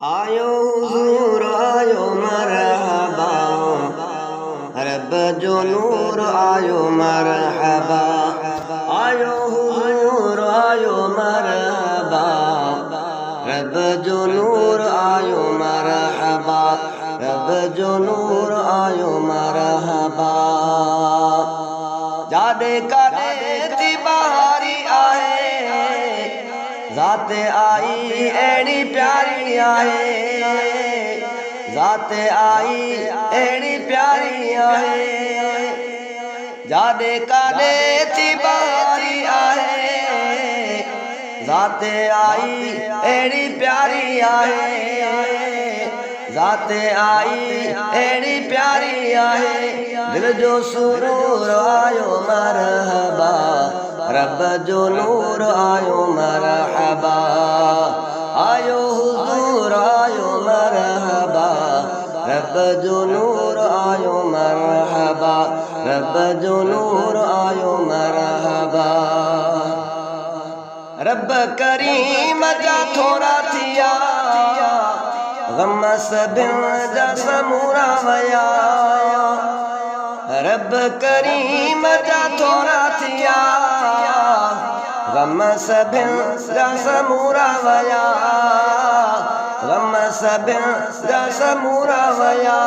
आयो हुजूर आयो मरहबा, रब जो नूर आयो मरहबा। आयो हुजूर आयो मरहबा, रब जो नूर आयो मरहबा, रब जो नूर आयो मरहबा। जादे कादे थी बहारी आहे, ज़ाते आई अहिड़ी प्यारी आहे, ज़ाते आई अहिड़ी प्यारी आहे। जाॾे काॾे थी बहारी आहे, ज़ाते आई अहिड़ी प्यारी आहे, ज़ाते आई अहिड़ी प्यारी आहे। दिल जो सुरूर आयो मरहबा, रब जो नूर आयो मरहबा। आयो हुजूर आयो मरहबा, रब जो नूर आयो मरहबा, रब जो नूर आयो मरहबा। रब करीम जा थोरा थिया, गम सभिनि जा समूरा वया। रब करीम जा थोरा थिया, गम सभिनि जा समूरा वया, गम सभिनि जा समूरा वया।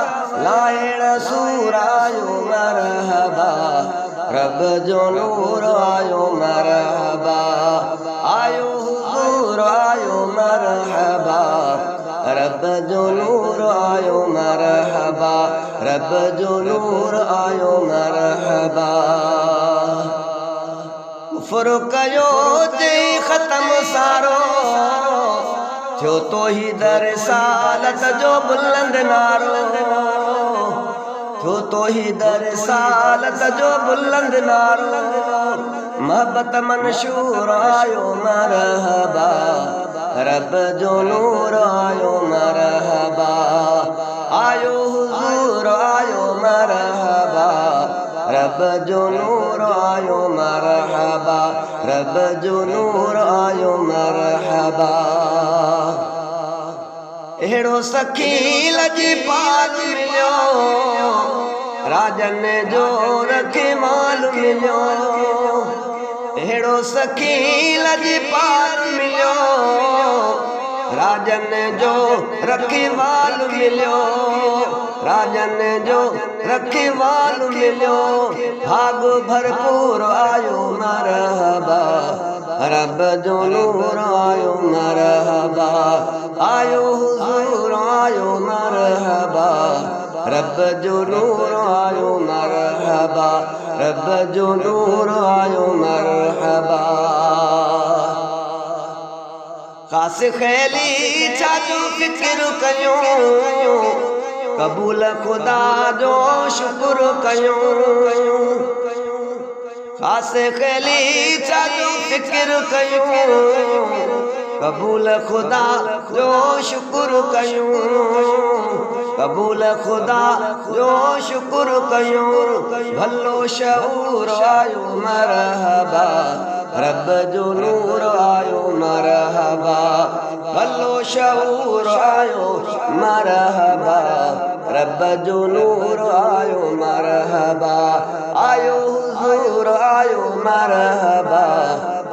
लाहिण सूर आयो मरहबा, रब जो नूर आयो मरहबा। आयो हुजूर आयो मरहबा, रब जो नूर आयो मरहबा, रब जो नूर आयो मरहबा। कुफ्र कयो जे ख़त्म सारो, थियो तो ही दर सालत जो बुलंद नारो, थियो तो ही दर सालत जो बुलंद नारो। मोहब्बत मंशूर आयो मरहबा, रब जो नूर आयो मरहबा। आयो हुजूर आयो मरहबा, रब जो नूर आयो मरहबा, रब जो नूर आयो मरहबा। अहिड़ो सखी लजपाल मिलियो, राजन जो रखवाल मिलियो। अहिड़ो सखी लजपाल मिलियो, राजन जो रखवाल मिलियो, राजन जो रखवाल मिलियो। भाग भरपूर आयो मरहबा, रब जो नूर आयो मरहबा। आयो हुजूर आयो मरहबा, रब जो नूर आयो मरहबा, रब जो नूर आयो मरहबा। ख़ास ख़ैली छाजो फिक्र कयूं, कबूल खुदा जो शुक्र कयूं। ख़ास ख़ैली छाजो फिक्र कयूं, कबूल खुदा जो शुक्र कयूं, कबूल खुदा जो शुक्र कयूं। भलो शऊर आयो मरहबा, रब जो नूर आयो मरहबा। भलो शऊर आयो मरहबा, रब जो नूर आयो मरहबा। आयो हुजूर आयो मरहबा,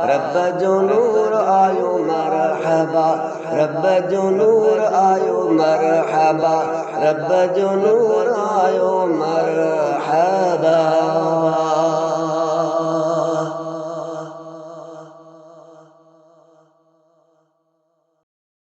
रब जो नूर आयो मरहबा, रब जो नूर आयो मरहबा, रब जो नूर आयो मरहबा।